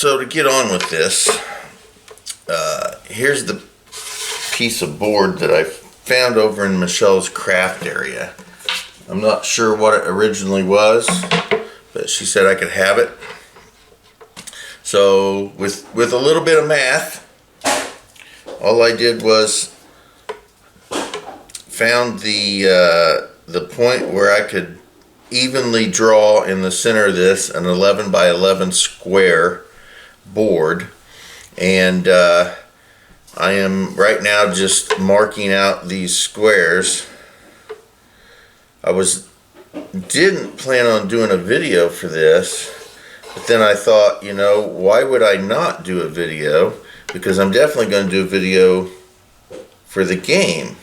So to get on with this, here's the piece of board that I found over in Michelle's craft area. I'm not sure what it originally was, but she said I could have it. So with a little bit of math, all I did was found the point where I could evenly draw in the center of this an 11 by 11 square board, and I am right now just marking out these squares. I didn't plan on doing a video for this, but then I thought, you know, why would I not do a video? Because I'm definitely going to do a video for the game.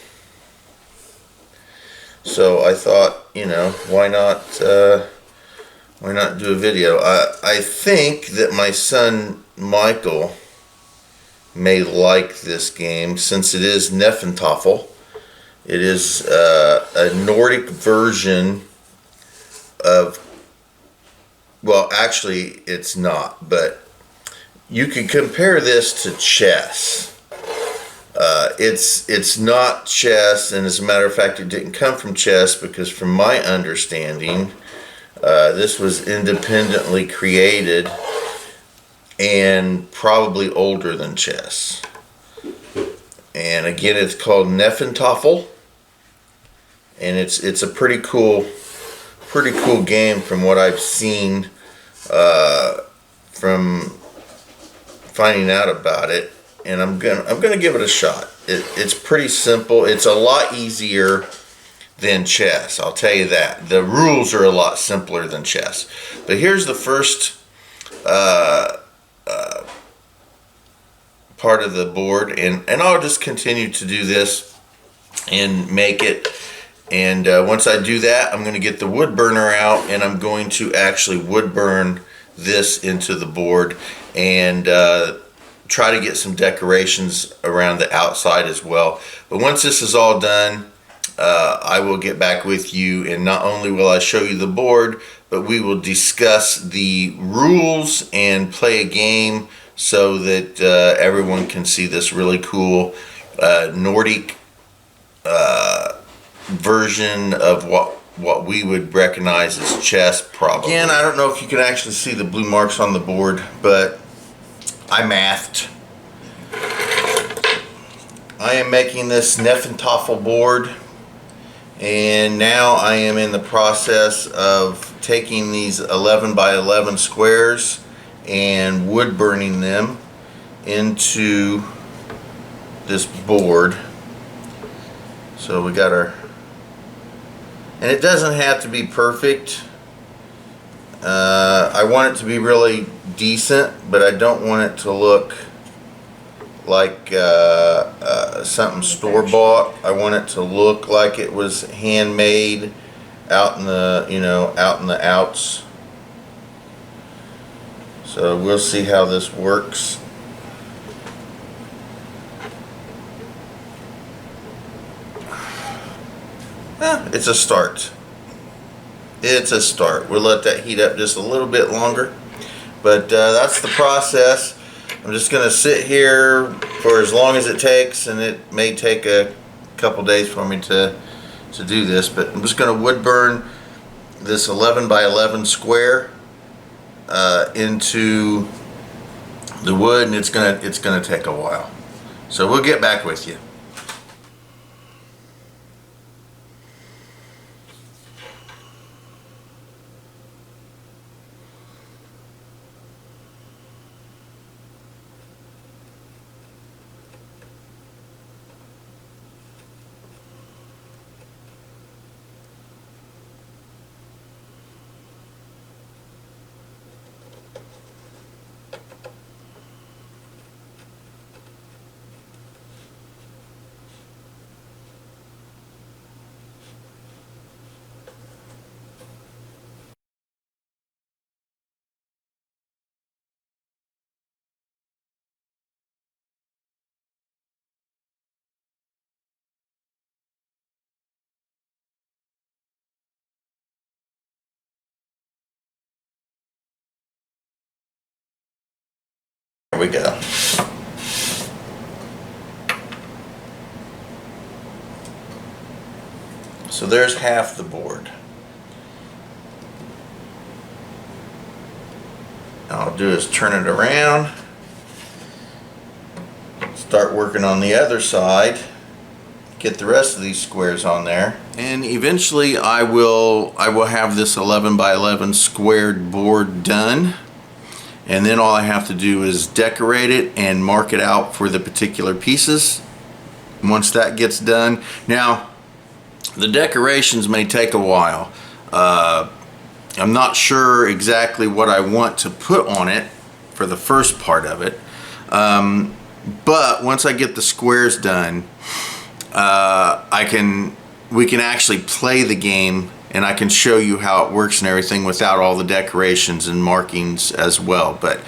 So I thought, you know, why not do a video? I think that my son Michael may like this game, since it is Hnefatafl. It is a Nordic version of, well, actually it's not, but you could compare this to chess. It's not chess, and as a matter of fact, it didn't come from chess, because from my understanding, this was independently created and probably older than chess. And again, it's called Hnefatafl, and it's a pretty cool game from what I've seen from finding out about it. And I'm gonna give it a shot. It's pretty simple. It's a lot easier than chess, I'll tell you that. The rules are a lot simpler than chess. But here's the first part of the board, and I'll just continue to do this and make it. And once I do that, I'm going to get the wood burner out, and I'm going to actually wood burn this into the board, and try to get some decorations around the outside as well. But once this is all done, I will get back with you, and not only will I show you the board, but we will discuss the rules and play a game so that everyone can see this really cool Nordic version of what we would recognize as chess, probably. Again, I don't know if you can actually see the blue marks on the board, but I mathed. I am making this Hnefatafl board, and now I am in the process of taking these 11 by 11 squares and wood burning them into this board. So we got our, and it doesn't have to be perfect. I want it to be really decent, but I don't want it to look like something store-bought. I want it to look like it was handmade out in the, you know, out in the outs. So we'll see how this works. It's a start. It's a start. We'll let that heat up just a little bit longer. But that's the process. I'm just going to sit here for as long as it takes, and it may take a couple days for me to do this. But I'm just going to wood burn this 11 by 11 square into the wood, and it's gonna take a while. So we'll get back with you. There we go. So there's half the board. All I'll do is turn it around, start working on the other side, get the rest of these squares on there, and eventually I will have this 11 by 11 squared board done, and then all I have to do is decorate it and mark it out for the particular pieces. Once that gets done, now the decorations may take a while. I'm not sure exactly what I want to put on it for the first part of it, but once I get the squares done, we can actually play the game, and I can show you how it works and everything without all the decorations and markings as well. But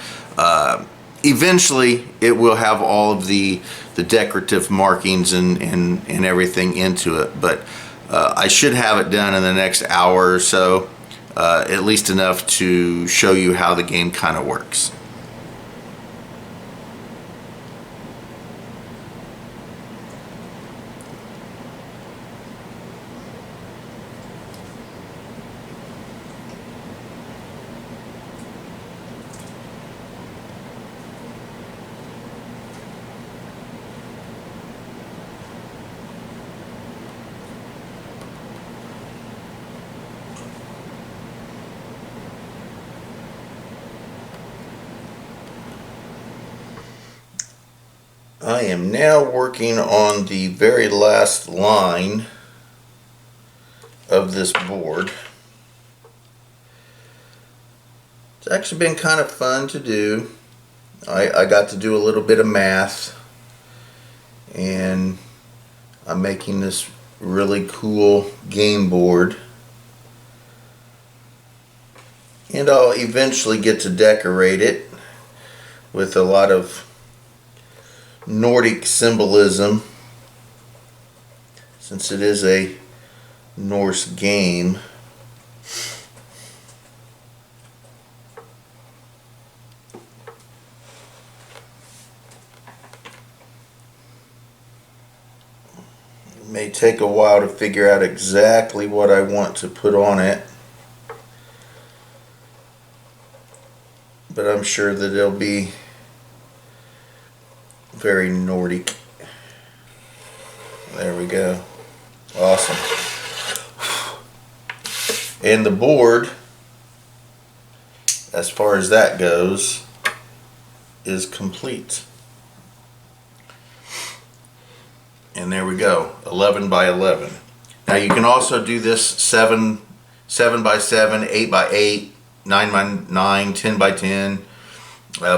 eventually it will have all of the decorative markings and everything into it. But I should have it done in the next hour or so, at least enough to show you how the game kind of works. I am now working on the very last line of this board. It's actually been kind of fun to do. I got to do a little bit of math, and I'm making this really cool game board, and I'll eventually get to decorate it with a lot of Nordic symbolism, since it is a Norse game. It may take a while to figure out exactly what I want to put on it, but I'm sure that it'll be very Nordic. There we go. Awesome. And the board, as far as that goes, is complete. And there we go, 11 by 11. Now you can also do this 7 by 7, 8 by 8, 9 by 9, 10 by 10.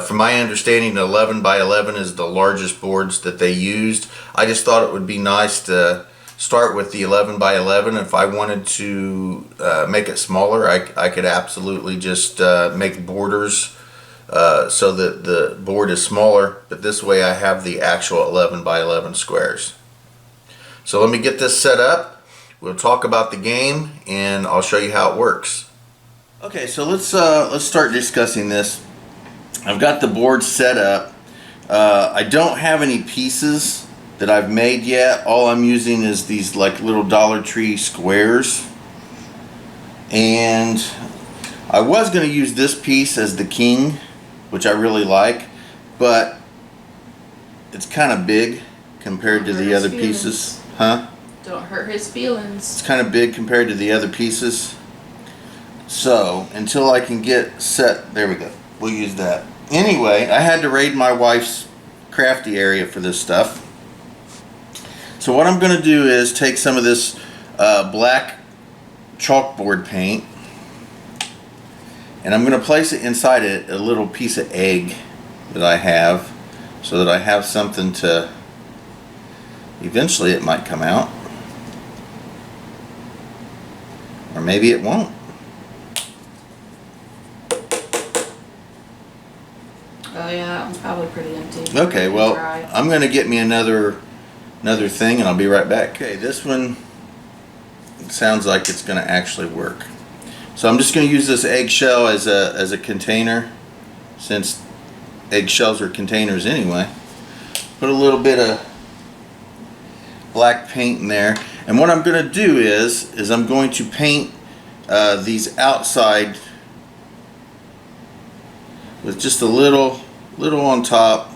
From my understanding, 11 by 11 is the largest boards that they used. I just thought it would be nice to start with the 11 by 11. If I wanted to make it smaller, I could absolutely just make borders so that the board is smaller, but this way I have the actual 11 by 11 squares. So let me get this set up. We'll talk about the game, and I'll show you how it works. Okay, so let's start discussing this. I've got the board set up. I don't have any pieces that I've made yet. All I'm using is these like little Dollar Tree squares. And I was going to use this piece as the king, which I really like, but it's kind of big compared to the other pieces. Huh? Don't hurt his feelings. It's kind of big compared to the other pieces. So until I can get set, there we go. We'll use that. Anyway, I had to raid my wife's crafty area for this stuff. So what I'm going to do is take some of this black chalkboard paint, and I'm going to place it inside it, a little piece of egg that I have, so that I have something to, eventually it might come out, or maybe it won't. Oh yeah, that one's probably pretty empty. Okay, well, I'm going to get me another thing, and I'll be right back. Okay, this one sounds like it's going to actually work. So I'm just going to use this eggshell as a container, since eggshells or containers anyway. Put a little bit of black paint in there, and what I'm going to do is I'm going to paint these outside with just a little on top,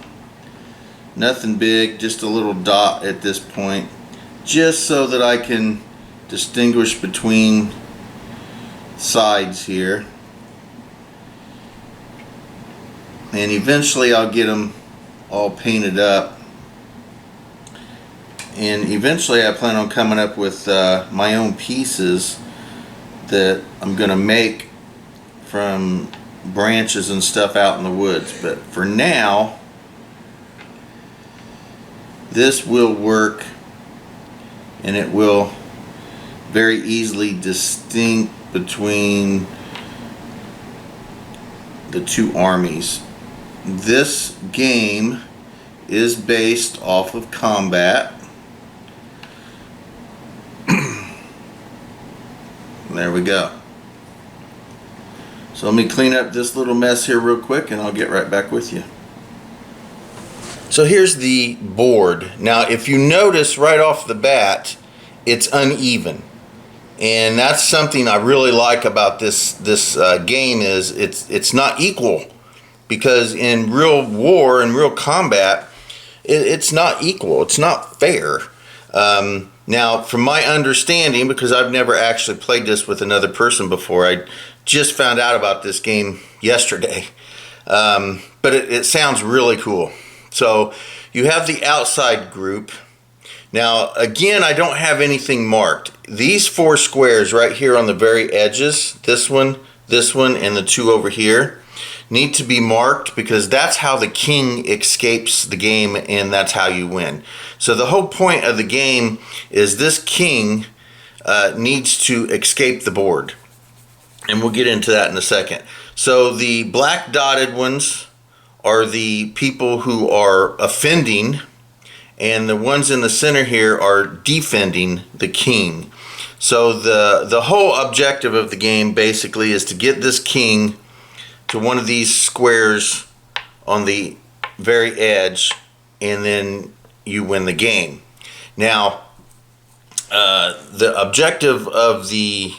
nothing big, just a little dot at this point, just so that I can distinguish between sides here, and eventually I'll get them all painted up. And eventually I plan on coming up with my own pieces that I'm going to make from branches and stuff out in the woods. But for now, this will work, and it will very easily distinct between the two armies. This game is based off of combat. There we go. So let me clean up this little mess here real quick, and I'll get right back with you. So here's the board. Now if you notice right off the bat, it's uneven, and that's something I really like about this game. Is it's not equal, because in real war and real combat, it's not equal. It's not fair. Now, from my understanding, because I've never actually played this with another person before, I just found out about this game yesterday, but it sounds really cool. So you have the outside group. Now, again, I don't have anything marked. These 4 squares right here on the very edges, this one, and the 2 over here, need to be marked, because that's how the king escapes the game, and that's how you win. So the whole point of the game is this king needs to escape the board, and we'll get into that in a second. So the black dotted ones are the people who are offending, and the ones in the center here are defending the king. So the whole objective of the game basically is to get this king to one of these squares on the very edge, and then you win the game. Now, the objective of the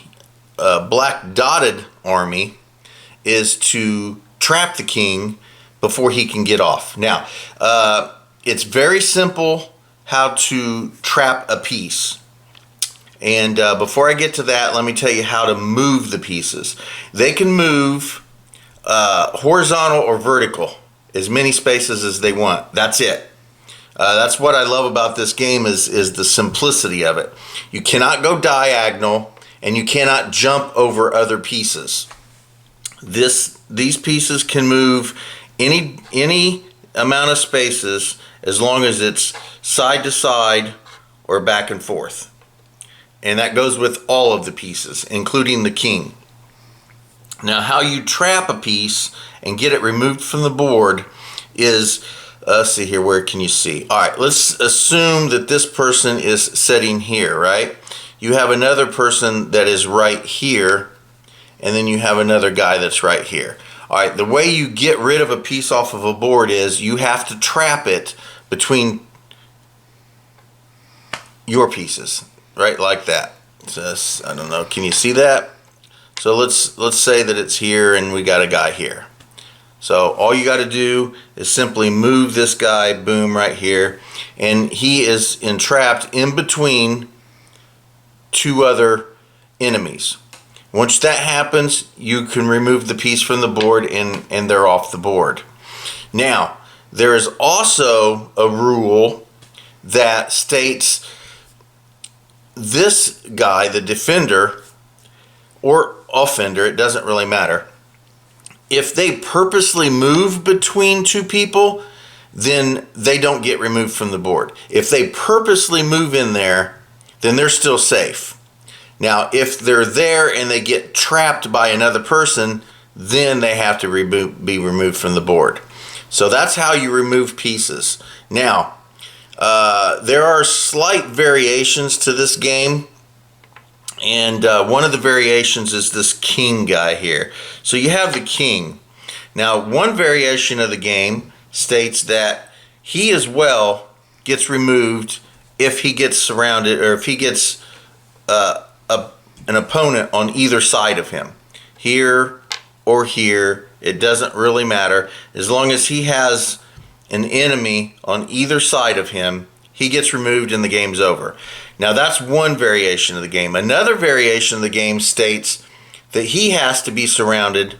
black dotted army is to trap the king before he can get off. Now, it's very simple how to trap a piece. And before I get to that, let me tell you how to move the pieces. They can move horizontal or vertical, as many spaces as they want. That's it. That's what I love about this game is the simplicity of it. You cannot go diagonal, and you cannot jump over other pieces. These pieces can move any amount of spaces, as long as it's side to side or back and forth. And that goes with all of the pieces, including the king. Now, how you trap a piece and get it removed from the board is, let's see here, where can you see? All right, let's assume that this person is sitting here, right? You have another person that is right here, and then you have another guy that's right here. All right, the way you get rid of a piece off of a board is you have to trap it between your pieces, right, like that. So I don't know, can you see that? So let's say that it's here and we got a guy here. So all you got to do is simply move this guy, boom, right here, and he is entrapped in between 2 other enemies. Once that happens, you can remove the piece from the board, and they're off the board. Now, there is also a rule that states this guy, the defender or offender, it doesn't really matter. If they purposely move between 2 people, then they don't get removed from the board. If they purposely move in there, then they're still safe. Now, if they're there and they get trapped by another person, then they have to be removed from the board. So that's how you remove pieces. Now, there are slight variations to this game. And one of the variations is this king guy here. So you have the king. Now, one variation of the game states that he as well gets removed if he gets surrounded, or if he gets an opponent on either side of him, here or here. It doesn't really matter. As long as he has an enemy on either side of him, he gets removed and the game's over. Now, that's one variation of the game. Another variation of the game states that he has to be surrounded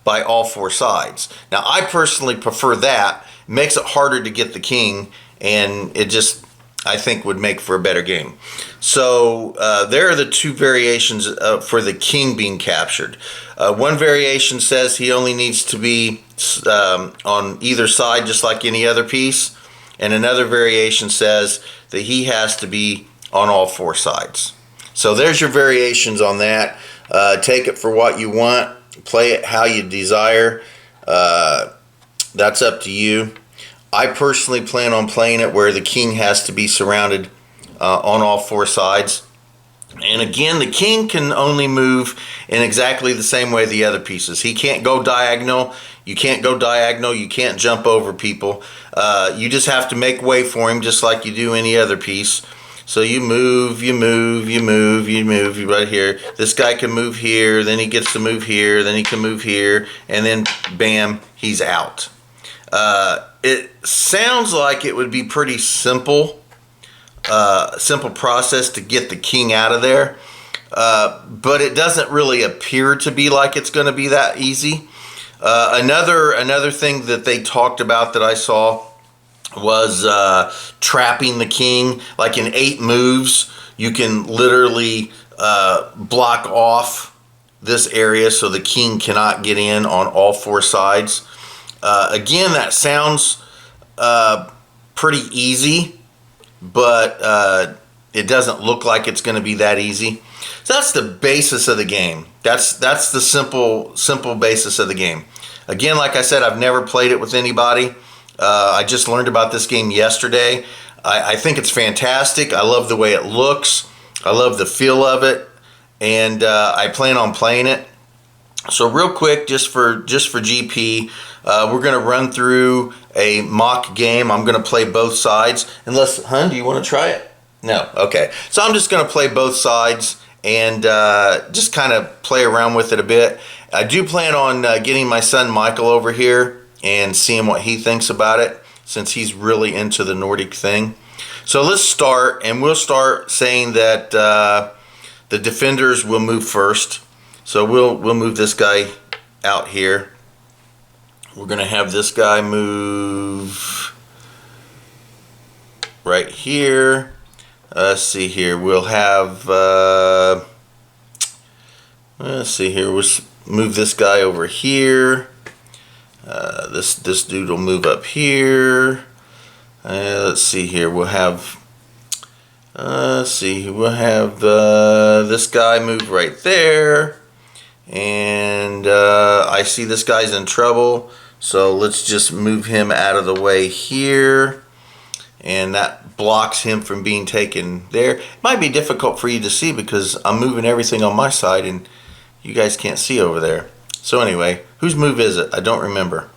by all four sides. Now, I personally prefer that. It makes it harder to get the king, and it just, I think, would make for a better game. So there are the two variations for the king being captured. One variation says he only needs to be on either side, just like any other piece. And another variation says that he has to be on all four sides. So there's your variations on that. Take it for what you want. Play it how you desire. That's up to you. I personally plan on playing it where the king has to be surrounded on all four sides. And again, the king can only move in exactly the same way the other pieces. He can't go diagonal. You can't go diagonal. You can't jump over people. You just have to make way for him just like you do any other piece. So you move, you move, you move, you move, you right here. This guy can move here, then he gets to move here, then he can move here, and then bam, he's out. It sounds like it would be pretty simple process to get the king out of there, but it doesn't really appear to be like it's going to be that easy. Another thing that they talked about that I saw was trapping the king. Like in 8 moves, you can literally block off this area so the king cannot get in on all four sides. Again, that sounds pretty easy, but it doesn't look like it's going to be that easy. So that's the basis of the game. That's the simple basis of the game. Again, like I said, I've never played it with anybody. I just learned about this game yesterday. I think it's fantastic. I love the way it looks. I love the feel of it, and I plan on playing it. So real quick, just for GP, we're going to run through a mock game. I'm going to play both sides. Unless, hun, do you want to try it? No? Okay. So I'm just going to play both sides and just kind of play around with it a bit. I do plan on getting my son Michael over here and seeing what he thinks about it, since he's really into the Nordic thing. So let's start, and we'll start saying that the defenders will move first. So we'll move this guy out here. We're going to have this guy move right here. Let's see here. We'll have, let's see here. We'll move this guy over here. This dude will move up here. Let's see here. We'll have, this guy move right there. And I see this guy's in trouble, so let's just move him out of the way here, and that blocks him from being taken there. It might be difficult for you to see because I'm moving everything on my side and you guys can't see over there. So anyway, whose move is it? I don't remember.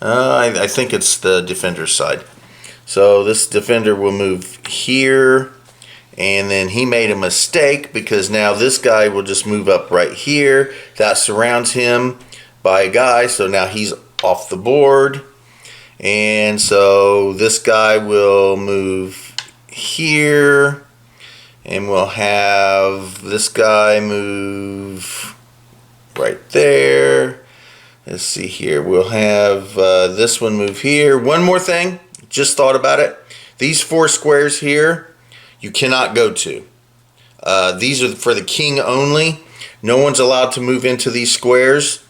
I think it's the defender's side. So this defender will move here. And then he made a mistake because now this guy will just move up right here. That surrounds him by a guy, so now he's off the board. And so this guy will move here. And we'll have this guy move right there. Let's see here. We'll have this one move here. One more thing, just thought about it. These 4 squares here, you cannot go to. These are for the king only. No one's allowed to move into these squares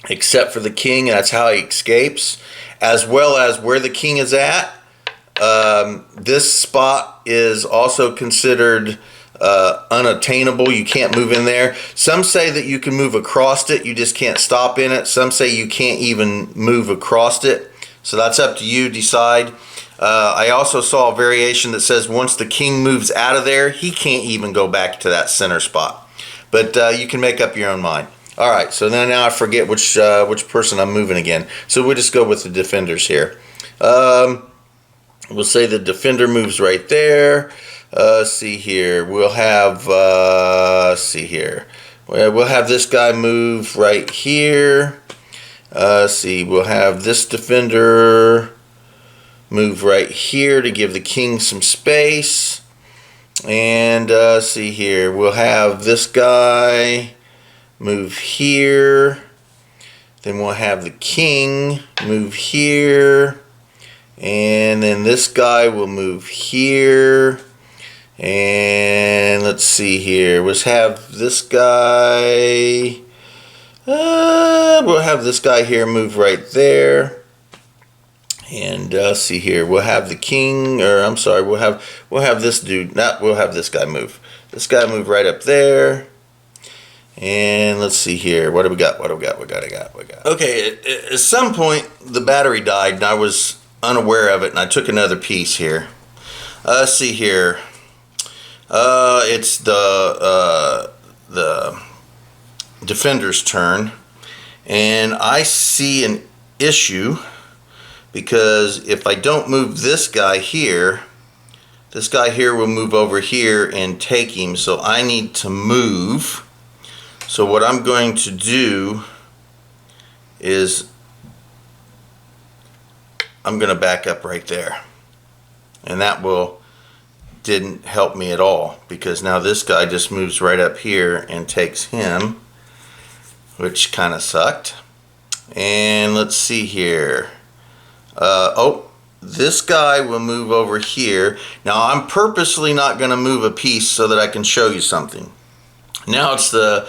except for the king, and that's how he escapes. As well as where the king is at, this spot is also considered unattainable. You can't move in there. Some say that you can move across it, you just can't stop in it. Some say you can't even move across it. So that's up to you, decide. I also saw a variation that says once the king moves out of there, he can't even go back to that center spot. But you can make up your own mind. All right, so now I forget which person I'm moving again. So we'll just go with the defenders here. We'll say the defender moves right there. See here. We'll have see here. We'll have this guy move right here. See, we'll have this defender move right here to give the king some space. And see here. We'll have this guy move here. Then we'll have the king move here. And then this guy will move here. And let's see here. We'll have this guy. We'll have this guy here move right there. And see here. We'll have the king, or I'm sorry. We'll have this dude. We'll have this guy move. This guy move right up there. And let's see here. What do we got? Okay, at some point the battery died and I was unaware of it, and I took another piece here. See here. It's the defender's turn, and I see an issue because if I don't move this guy here will move over here and take him. So I need to move. So what I'm going to do is I'm going to back up right there. And that didn't help me at all, because now this guy just moves right up here and takes him, which kind of sucked. And let's see here. This guy will move over here. Now I'm purposely not going to move a piece so that I can show you something. Now it's the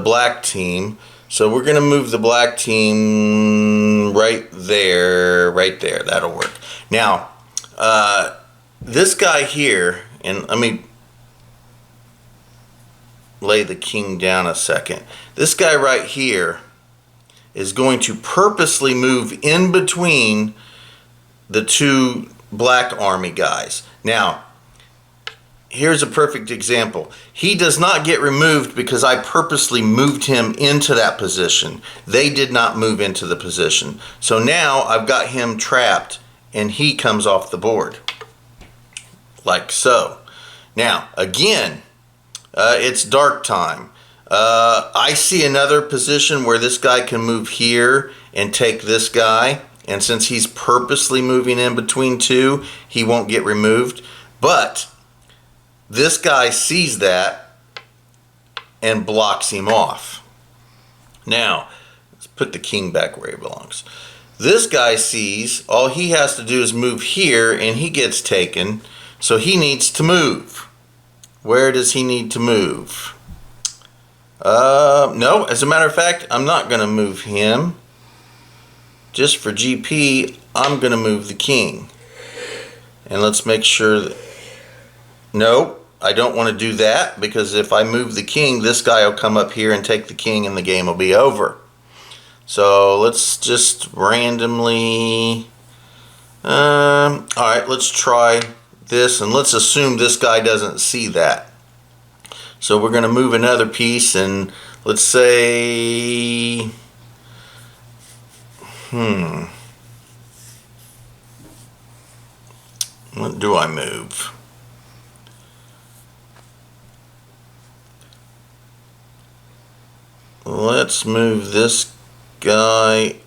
black team, so we're going to move the black team right there. That'll work. Now this guy here, and let me lay the king down a second. This guy right here is going to purposely move in between the two black army guys. Now here's a perfect example. He does not get removed because I purposely moved him into that position. They did not move into the position. So now I've got him trapped and he comes off the board. Like so. Now, again, it's dark time. I see another position where this guy can move here and take this guy. And since he's purposely moving in between two, he won't get removed. But this guy sees that and blocks him off. Now, let's put the king back where he belongs. This guy sees all he has to do is move here and he gets taken. So he needs to move. Where does he need to move? No, as a matter of fact, I'm not going to move him. Just for GP, I'm going to move the king. And let's make sure that... No, I don't want to do that, because if I move the king, this guy will come up here and take the king and the game will be over. So let's just randomly... Alright, let's try this, and let's assume this guy doesn't see that. So we're going to move another piece, and let's say... What do I move? Let's move this guy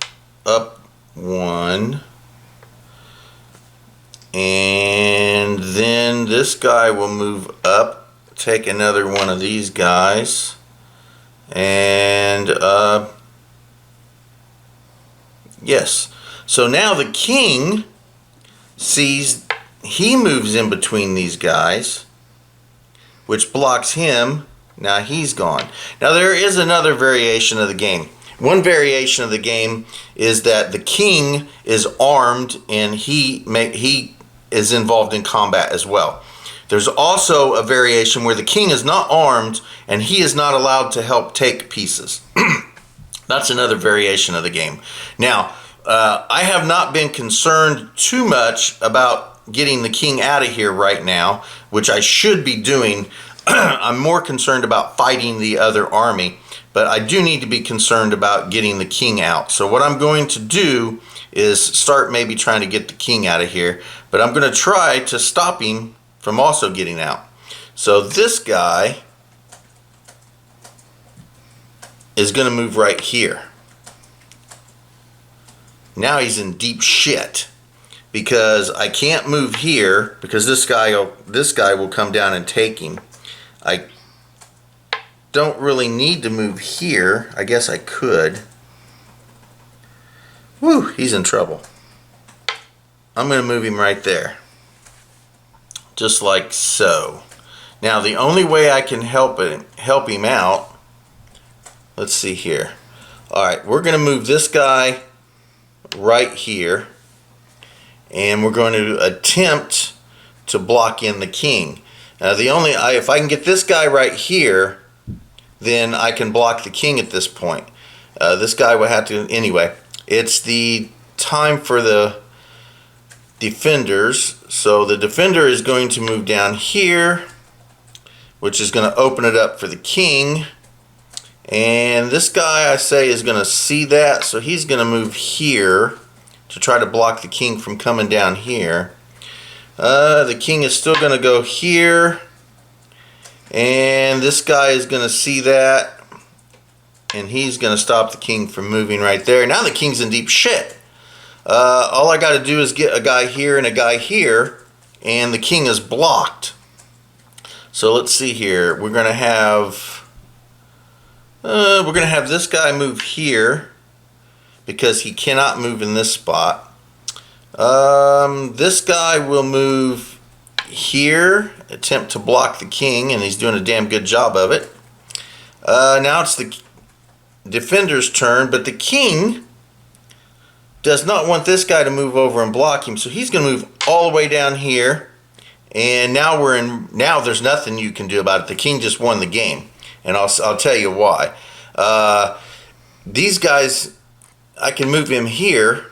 up one. And then this guy will move up, take another one of these guys. And yes. So now the king sees he moves in between these guys, which blocks him. Now he's gone. Now there is another variation of the game. One variation of the game is that the king is armed and he is involved in combat as well. There's also a variation where the king is not armed and he is not allowed to help take pieces. That's another variation of the game. Now, I have not been concerned too much about getting the king out of here right now, which I should be doing. I'm more concerned about fighting the other army, But I do need to be concerned about getting the king out. So what I'm going to do is start maybe trying to get the king out of here. But I'm going to try to stop him from also getting out. So this guy is going to move right here. Now he's in deep shit because I can't move here because this guy will come down and take him. I don't really need to move here. I guess I could. Whew, he's in trouble. I'm going to move him right there. Just like so. Now the only way I can help him out, let's see here. Alright, we're going to move this guy right here. And we're going to attempt to block in the king. Now if I can get this guy right here, then I can block the king at this point. This guy will have to, anyway. It's the time for the defenders. So the defender is going to move down here, which is going to open it up for the king. And this guy, I say, is going to see that, so he's going to move here to try to block the king from coming down here. The king is still going to go here. And this guy is going to see that, and he's going to stop the king from moving right there. Now the king's in deep shit. All I got to do is get a guy here and a guy here, and the king is blocked. So let's see here. We're going to have this guy move here because he cannot move in this spot. This guy will move here, attempt to block the king, and he's doing a damn good job of it. Now it's the defender's turn, but the king does not want this guy to move over and block him, so he's going to move all the way down here. And now there's nothing you can do about it. The king just won the game, and I'll tell you why. These guys, I can move him here,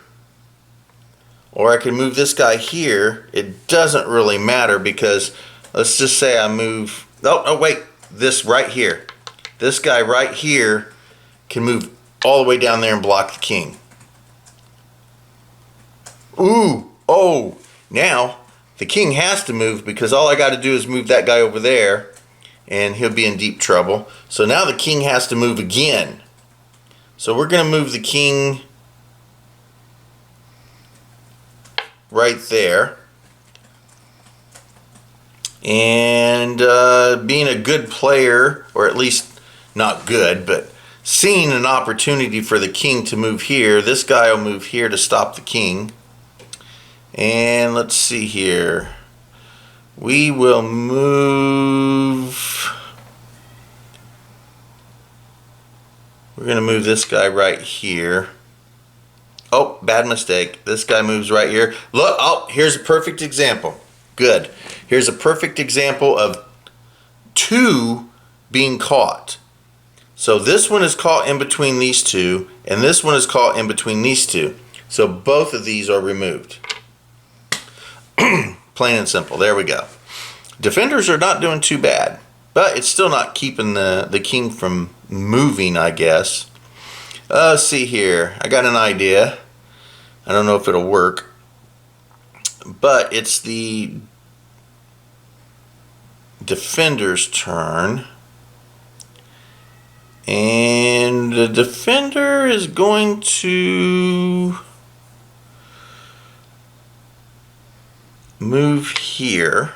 or I can move this guy here. It doesn't really matter because let's just say I move, oh wait, this right here. This guy right here can move all the way down there and block the king. Ooh, oh, now the king has to move because all I got to do is move that guy over there and he'll be in deep trouble. So now the king has to move again. So we're going to move the king right there. And being a good player, or at least not good, but seeing an opportunity for the king to move here, this guy will move here to stop the king. And let's see here. We will move. We're going to move this guy right here. Oh, bad mistake. This guy moves right here. Look, oh, here's a perfect example. Good. Here's a perfect example of two being caught. So this one is caught in between these two, and this one is caught in between these two. So both of these are removed. Plain and simple. There we go. Defenders are not doing too bad, but it's still not keeping the king from moving, I guess. Let's see here. I got an idea. I don't know if it'll work, but it's the defender's turn. And the defender is going to move here,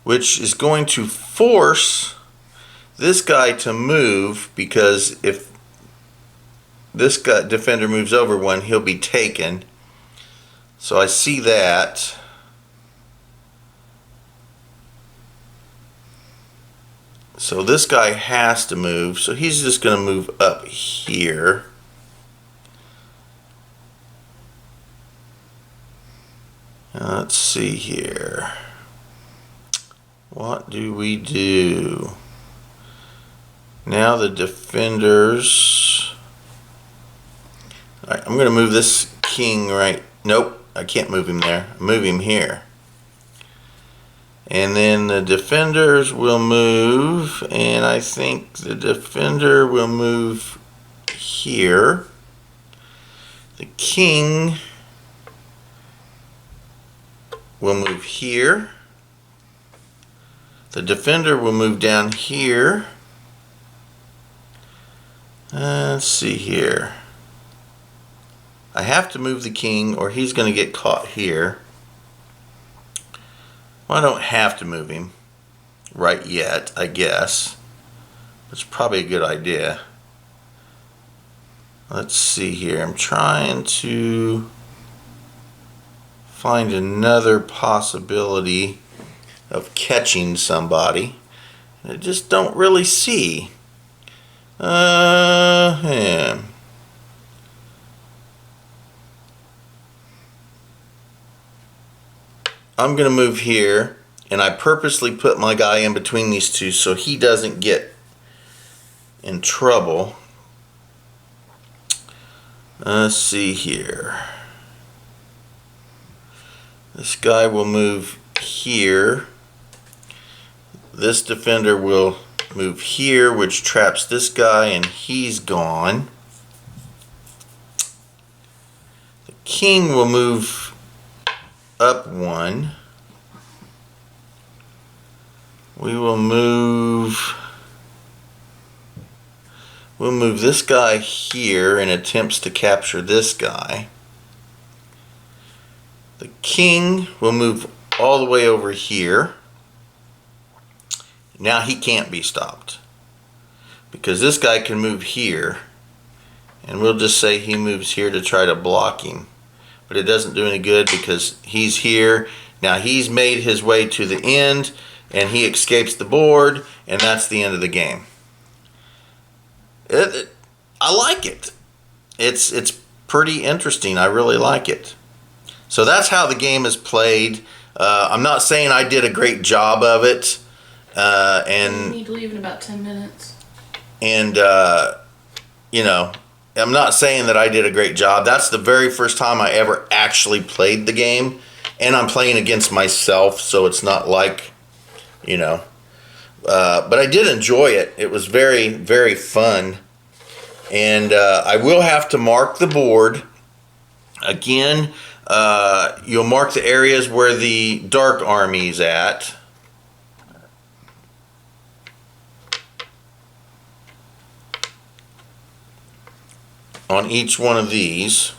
which is going to force this guy to move, because if this guy defender moves over one, he'll be taken. So I see that. So this guy has to move, so he's just going to move up here. Let's see here. What do we do? Now the defenders. Alright, I'm going to move this king right. Nope, I can't move him there. Move him here. And then the defenders will move, and I think the defender will move here. The king will move here. The defender will move down here. Let's see here. I have to move the king or he's going to get caught here. Well, I don't have to move him right yet, I guess. It's probably a good idea. Let's see here. I'm trying to find another possibility of catching somebody. I just don't really see. Yeah. I'm going to move here, and I purposely put my guy in between these two so he doesn't get in trouble. Let's see here. This guy will move here. This defender will move here, which traps this guy, and he's gone. The king will move up one. We'll move this guy here in attempts to capture this guy. The king will move all the way over here. Now he can't be stopped because this guy can move here, and we'll just say he moves here to try to block him. But it doesn't do any good because he's here. Now he's made his way to the end and he escapes the board, and that's the end of the game. I like it. It's pretty interesting. I really like it. So that's how the game is played. I'm not saying I did a great job of it. You need to leave in about 10 minutes. And, you know, I'm not saying that I did a great job. That's the very first time I ever actually played the game. And I'm playing against myself, so it's not like, you know. But I did enjoy it. It was very, very fun. And I will have to mark the board. Again, you'll mark the areas where the dark army's at. On each one of these.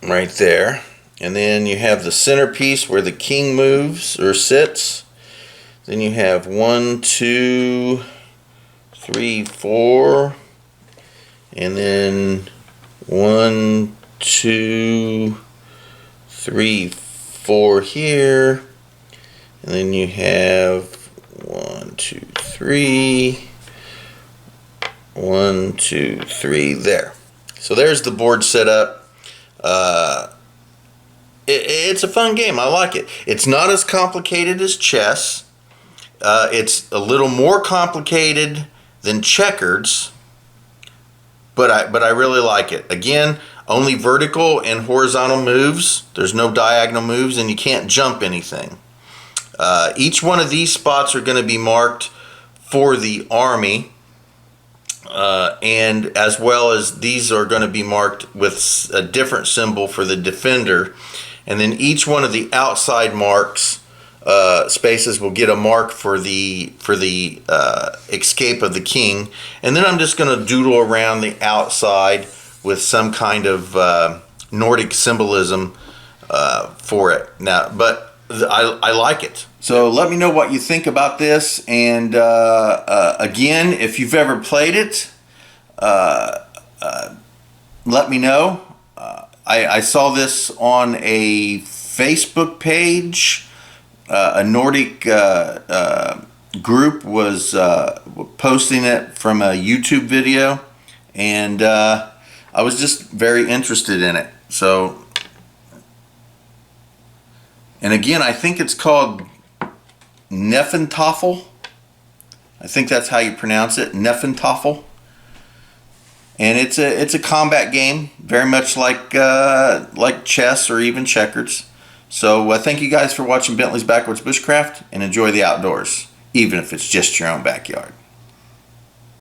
Right there. And then you have the centerpiece where the king moves or sits. Then you have 1, 2, 3, 4. And then 1, 2, 3, 4 here. And then you have 1, 2, 3. 1, 2, 3 there. So there's the board set up. It's a fun game. I like it. It's not as complicated as chess. It's a little more complicated than checkers, but I really like it. Again, only vertical and horizontal moves. There's no diagonal moves, and you can't jump anything. Each one of these spots are going to be marked for the army, and as well as these are going to be marked with a different symbol for the defender. And then each one of the outside marks spaces will get a mark for the escape of the king. And then I'm just going to doodle around the outside with some kind of Nordic symbolism for it. Now, but I like it. So let me know what you think about this. And again, if you've ever played it, let me know. I saw this on a Facebook page, a Nordic group was posting it from a YouTube video, and I was just very interested in it. So, and again, I think it's called Hnefatafl. I think that's how you pronounce it, Hnefatafl. And it's a combat game, very much like chess or even checkers. So thank you guys for watching Bentley's Backwoods Bushcraft, and enjoy the outdoors, even if it's just your own backyard.